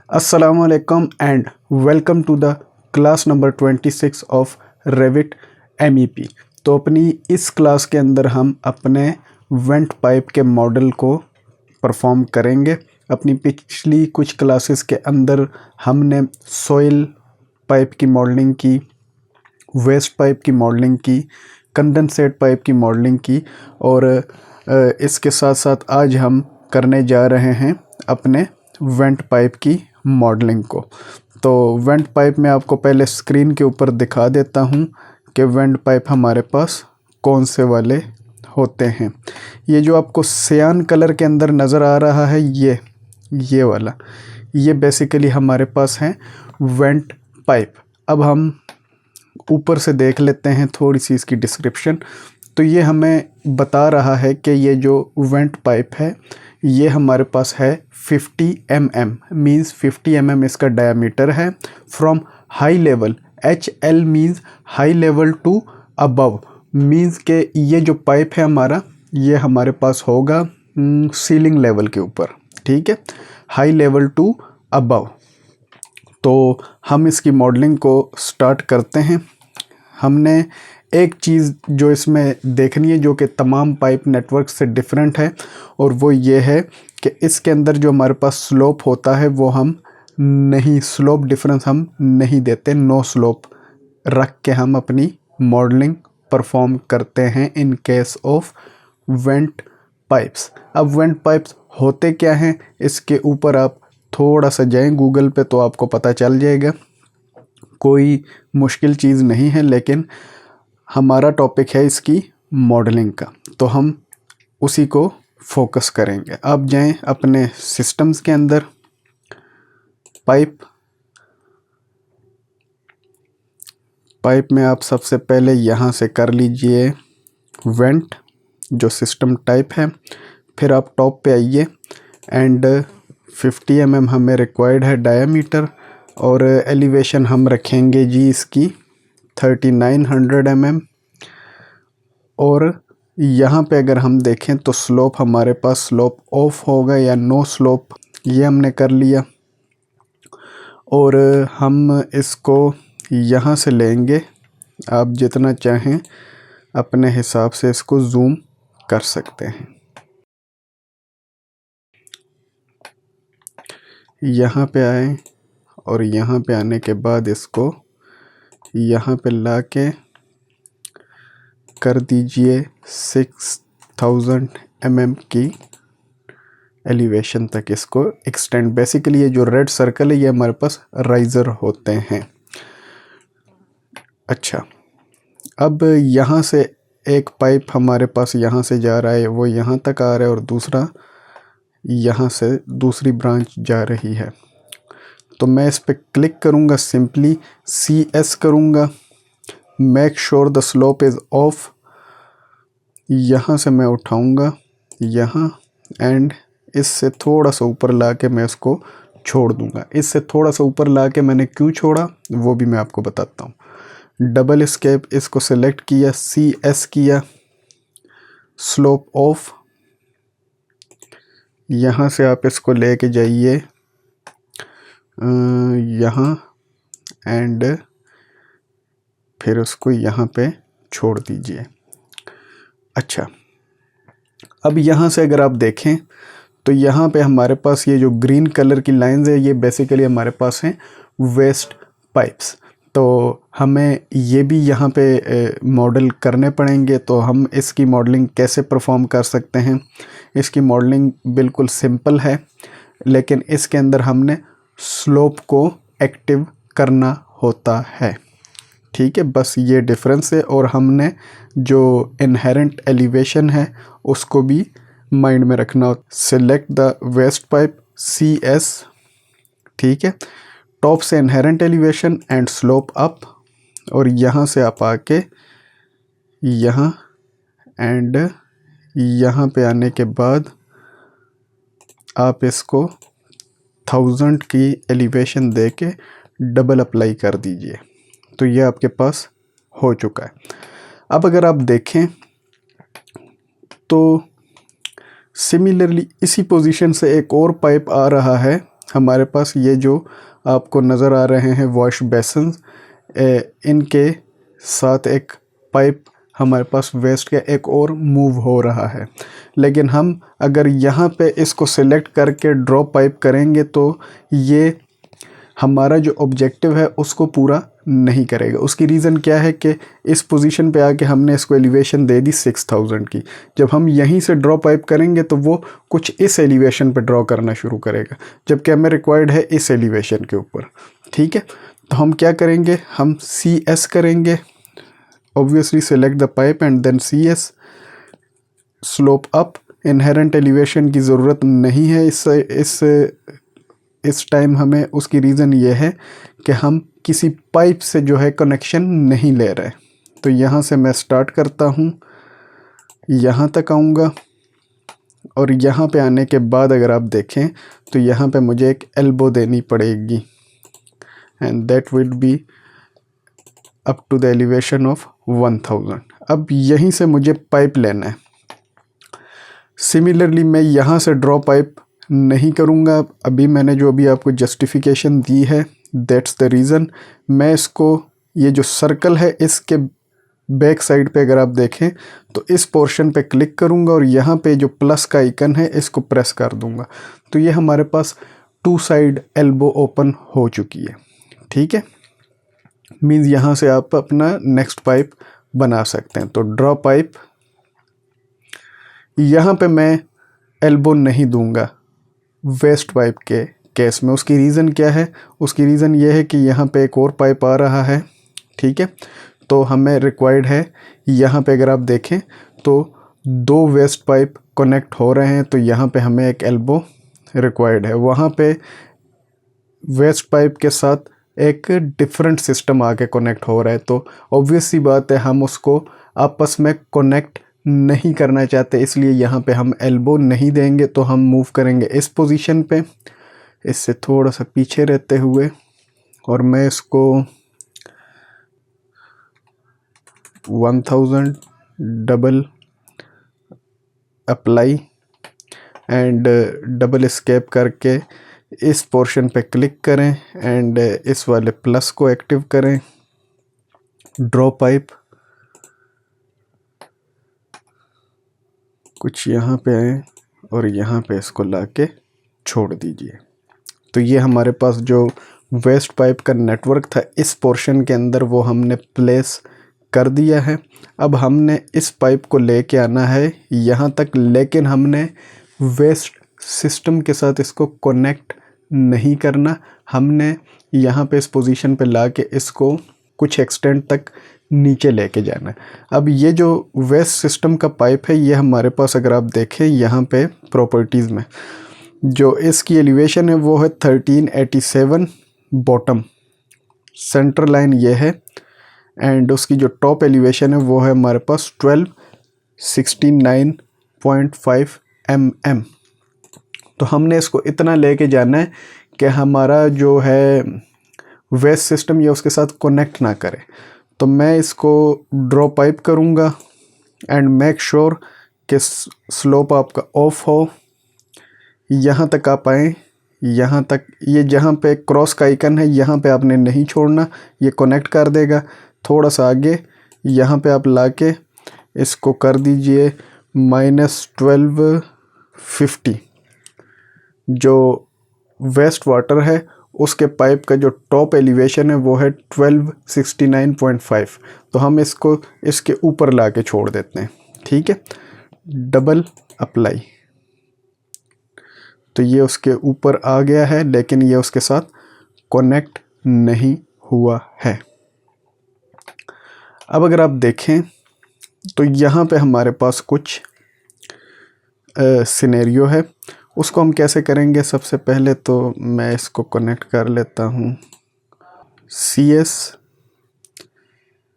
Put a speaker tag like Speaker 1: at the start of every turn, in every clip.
Speaker 1: Assalamu alaikum and welcome to the class number 26 of Revit MEP। तो अपनी इस class के अंदर हम अपने वेंट पाइप के मॉडल को परफॉर्म करेंगे। अपनी पिछली कुछ क्लासेस के अंदर हमने सॉइल पाइप की मॉडलिंग की, वेस्ट पाइप की मॉडलिंग की, कंडेंसेट पाइप की मॉडलिंग की और इसके साथ साथ आज हम करने जा रहे हैं अपने वेंट पाइप की मॉडलिंग को। तो वेंट पाइप में आपको पहले स्क्रीन के ऊपर दिखा देता हूं कि वेंट पाइप हमारे पास कौन से वाले होते हैं। ये जो आपको सियान कलर के अंदर नज़र आ रहा है ये वाला, ये बेसिकली हमारे पास है वेंट पाइप। अब हम ऊपर से देख लेते हैं थोड़ी सी इसकी डिस्क्रिप्शन। तो ये हमें बता रहा है कि ये जो वेंट पाइप है ये हमारे पास है 50 mm, मीन्स 50 mm इसका डायमीटर है। From high level, HL means high level to above, means के ये जो पाइप है हमारा ये हमारे पास होगा सीलिंग लेवल के ऊपर, ठीक है, हाई लेवल टू अबव। तो हम इसकी मॉडलिंग को स्टार्ट करते हैं। हमने एक चीज़ जो इसमें देखनी है जो कि तमाम पाइप नेटवर्क से डिफरेंट है, और वो ये है कि इसके अंदर जो हमारे पास स्लोप होता है वो हम नहीं, स्लोप डिफरेंस हम नहीं देते, नो स्लोप रख के हम अपनी मॉडलिंग परफॉर्म करते हैं in case of went pipes. अब वेंट पाइप्स होते क्या हैं, इसके ऊपर आप थोड़ा सा जाएं गूगल पे तो आपको पता चल जाएगा, कोई मुश्किल चीज़ नहीं है, लेकिन हमारा टॉपिक है इसकी मॉडलिंग का, तो हम उसी को फोकस करेंगे। आप जाएं अपने सिस्टम्स के अंदर, पाइप में आप सबसे पहले यहाँ से कर लीजिए वेंट, जो सिस्टम टाइप है। फिर आप टॉप पे आइए एंड 50 mm हमें रिक्वायर्ड है डायामीटर, और एलिवेशन हम रखेंगे जी इसकी 3900 mm। और यहाँ पे अगर हम देखें तो स्लोप हमारे पास स्लोप ऑफ होगा या नो स्लोप, ये हमने कर लिया। और हम इसको यहाँ से लेंगे, आप जितना चाहें अपने हिसाब से इसको जूम कर सकते हैं। यहाँ पे आए और यहाँ पे आने के बाद इसको यहाँ पे ला के कर दीजिए 6000 mm की एलिवेशन तक इसको एक्सटेंड। बेसिकली ये जो रेड सर्कल है ये हमारे पास राइज़र होते हैं। अच्छा, अब यहाँ से एक पाइप हमारे पास यहाँ से जा रहा है, वो यहाँ तक आ रहा है, और दूसरा यहाँ से दूसरी ब्रांच जा रही है। तो मैं इस पर क्लिक करूँगा, सिंपली CS करूँगा, make sure the slope is of. यहाँ से मैं उठाऊँगा यहाँ एंड इससे थोड़ा सा ऊपर ला के मैं इसको छोड़ दूँगा। इससे थोड़ा सा ऊपर ला के मैंने क्यों छोड़ा वो भी मैं आपको बताता हूँ। डबल एस्केप, इसको सेलेक्ट किया, CS किया, स्लोप ऑफ। यहाँ से आप इसको लेके जाइए यहाँ एंड फिर उसको यहाँ पे छोड़ दीजिए। अच्छा, अब यहाँ से अगर आप देखें तो यहाँ पे हमारे पास ये जो ग्रीन कलर की लाइंस है ये बेसिकली हमारे पास हैं वेस्ट पाइप्स। तो हमें ये भी यहाँ पे मॉडल करने पड़ेंगे। तो हम इसकी मॉडलिंग कैसे परफॉर्म कर सकते हैं, इसकी मॉडलिंग बिल्कुल सिंपल है, लेकिन इसके अंदर हमने स्लोप को एक्टिव करना होता है, ठीक है, बस ये डिफरेंस है। और हमने जो इनहेरेंट एलिवेशन है उसको भी माइंड में रखना। Select the waste pipe CS, ठीक है, टॉप से inherent elevation and slope up, और यहाँ से आप आके यहाँ एंड यहाँ पे आने के बाद आप इसको 1000 की एलिवेशन दे के डबल अप्लाई कर दीजिए। तो ये आपके पास हो चुका है। अब अगर आप देखें तो सिमिलरली इसी पोजीशन से एक और पाइप आ रहा है हमारे पास ये जो आपको नज़र आ रहे हैं वॉश बेसिन, इनके साथ एक पाइप हमारे पास वेस्ट का एक और मूव हो रहा है। लेकिन हम अगर यहाँ पे इसको सिलेक्ट करके ड्रॉप पाइप करेंगे तो ये हमारा जो ऑब्जेक्टिव है उसको पूरा नहीं करेगा। उसकी रीज़न क्या है कि इस पोजीशन पे आके हमने इसको एलिवेशन दे दी 6000 की। जब हम यहीं से ड्रॉ पाइप करेंगे तो वो कुछ इस एलिवेशन पे ड्रॉ करना शुरू करेगा, जबकि हमें रिक्वायर्ड है इस एलिवेशन के ऊपर। ठीक है, तो हम क्या करेंगे, हम CS करेंगे, obviously select the pipe and then CS, slope up. Inherent elevation की ज़रूरत नहीं है इस टाइम हमें। उसकी रीज़न ये है कि हम किसी पाइप से जो है कनेक्शन नहीं ले रहे। तो यहाँ से मैं स्टार्ट करता हूँ, यहाँ तक आऊँगा और यहाँ पे आने के बाद अगर आप देखें तो यहाँ पे मुझे एक एल्बो देनी पड़ेगी and that will be up to the elevation of 1000। अब यहीं से मुझे पाइप लेना है। सिमिलरली मैं यहाँ से ड्रॉ पाइप नहीं करूँगा। अभी मैंने जो अभी आपको जस्टिफिकेशन दी है, दैट्स द रीज़न। मैं इसको, ये जो सर्कल है इसके बैक साइड पे अगर आप देखें तो इस पोर्शन पे क्लिक करूँगा और यहाँ पे जो प्लस का आइकन है इसको प्रेस कर दूँगा। तो ये हमारे पास 2 साइड एल्बो ओपन हो चुकी है। ठीक है, मीन्स यहाँ से आप अपना नेक्स्ट पाइप बना सकते हैं। तो ड्रॉ पाइप, यहाँ पे मैं एल्बो नहीं दूंगा वेस्ट पाइप के केस में। उसकी रीज़न क्या है, उसकी रीज़न ये है कि यहाँ पे एक और पाइप आ रहा है। ठीक है, तो हमें रिक्वायर्ड है, यहाँ पे अगर आप देखें तो 2 वेस्ट पाइप कनेक्ट हो रहे हैं, तो यहाँ पे हमें एक एल्बो रिक्वायर्ड है। वहाँ पे वेस्ट पाइप के साथ एक डिफरेंट सिस्टम आके कनेक्ट हो रहा है, तो ऑब्वियस सी बात है हम उसको आपस में कनेक्ट नहीं करना चाहते, इसलिए यहाँ पे हम एल्बो नहीं देंगे। तो हम मूव करेंगे इस पोजीशन पे, इससे थोड़ा सा पीछे रहते हुए, और मैं इसको 1000 double apply and double escape करके इस पोर्शन पे क्लिक करें एंड इस वाले प्लस को एक्टिव करें, ड्रॉ पाइप कुछ यहाँ पे आए और यहाँ पे इसको लाके छोड़ दीजिए। तो ये हमारे पास जो वेस्ट पाइप का नेटवर्क था इस पोर्शन के अंदर वो हमने प्लेस कर दिया है। अब हमने इस पाइप को लेके आना है यहाँ तक, लेकिन हमने वेस्ट सिस्टम के साथ इसको कनेक्ट नहीं करना। हमने यहाँ पे इस पोजीशन पे लाके इसको कुछ एक्सटेंट तक नीचे लेके जाना है। अब ये जो वेस्ट सिस्टम का पाइप है ये हमारे पास अगर आप देखें यहाँ पे प्रॉपर्टीज़ में जो इसकी एलिवेशन है वो है 1387 बॉटम, सेंटर लाइन ये है, एंड उसकी जो टॉप एलिवेशन है वो है हमारे पास 1269.5 mm। तो हमने इसको इतना लेके जाना है कि हमारा जो है वेस्ट सिस्टम ये उसके साथ कनेक्ट ना करे। तो मैं इसको ड्रॉ पाइप करूँगा एंड मेक श्योर कि स्लोप आपका ऑफ हो। यहाँ तक आप आएँ, यहाँ तक, ये जहाँ पे क्रॉस का आइकन है यहाँ पे आपने नहीं छोड़ना, ये कनेक्ट कर देगा। थोड़ा सा आगे यहाँ पे आप लाके इसको कर दीजिए -1250। जो वेस्ट वाटर है उसके पाइप का जो टॉप एलिवेशन है वो है 1269.5। तो हम इसको इसके ऊपर लाके छोड़ देते हैं। ठीक है, डबल अप्लाई, तो ये उसके ऊपर आ गया है लेकिन ये उसके साथ कनेक्ट नहीं हुआ है। अब अगर आप देखें तो यहाँ पे हमारे पास कुछ सिनेरियो है, उसको हम कैसे करेंगे। सबसे पहले तो मैं इसको कनेक्ट कर लेता हूँ। CS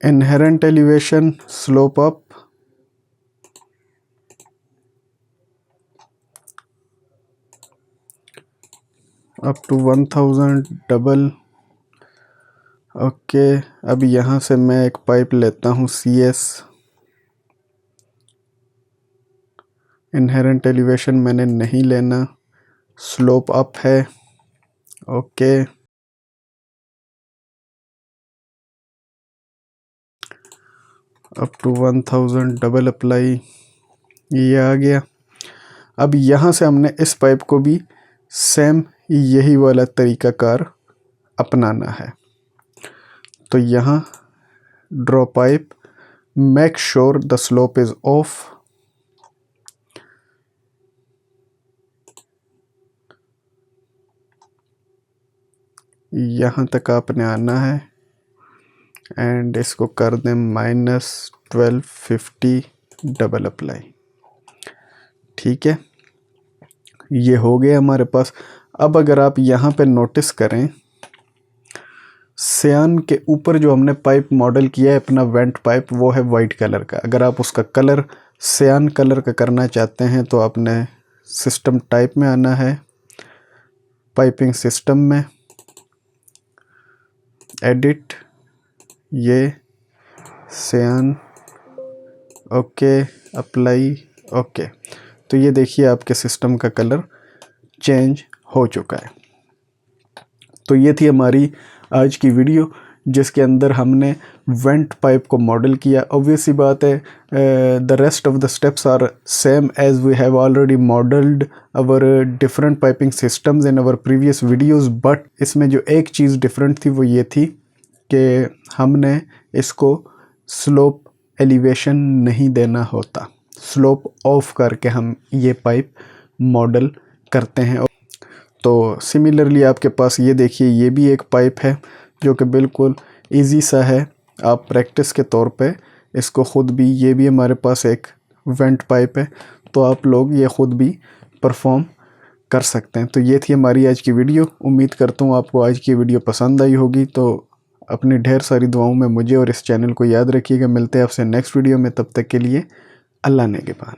Speaker 1: inherent elevation slope up to 1000 double. Okay, अब यहाँ से मैं एक पाइप लेता हूँ CS इनहेरेंट एलिवेशन मैंने नहीं लेना, स्लोप अप है okay, up to 1000 double apply, ये आ गया। अब यहाँ से हमने इस पाइप को भी सेम यही वाला तरीकाकार अपनाना है। तो यहाँ draw pipe, make sure the slope is of, यहाँ तक आपने आना है एंड इसको कर दें -1250 डबल अप्लाई। ठीक है, ये हो गया हमारे पास। अब अगर आप यहाँ पे नोटिस करें, सियान के ऊपर जो हमने पाइप मॉडल किया है अपना वेंट पाइप, वो है वाइट कलर का। अगर आप उसका कलर सियान कलर का करना चाहते हैं तो आपने सिस्टम टाइप में आना है, पाइपिंग सिस्टम में, एडिट, ये सियान, ओके, अप्लाई, ओके। तो ये देखिए आपके सिस्टम का कलर चेंज हो चुका है। तो ये थी हमारी आज की वीडियो जिसके अंदर हमने वेंट पाइप को मॉडल किया। ऑब्वियसली बात है, the rest of the steps are same as we have already modelled our different piping systems in our previous videos, but इसमें जो एक चीज़ डिफरेंट थी वो ये थी कि हमने इसको स्लोप एलिवेशन नहीं देना होता, स्लोप ऑफ करके हम ये पाइप मॉडल करते हैं। तो सिमिलरली आपके पास ये देखिए, ये भी एक पाइप है जो कि बिल्कुल इजी सा है। आप प्रैक्टिस के तौर पे इसको ख़ुद भी, ये भी हमारे पास एक वेंट पाइप है, तो आप लोग ये ख़ुद भी परफॉर्म कर सकते हैं। तो ये थी हमारी आज की वीडियो। उम्मीद करता हूँ आपको आज की वीडियो पसंद आई होगी। तो अपनी ढेर सारी दुआओं में मुझे और इस चैनल को याद रखिएगा। मिलते हैं आपसे नेक्स्ट वीडियो में, तब तक के लिए अल्लाह नेगेबान।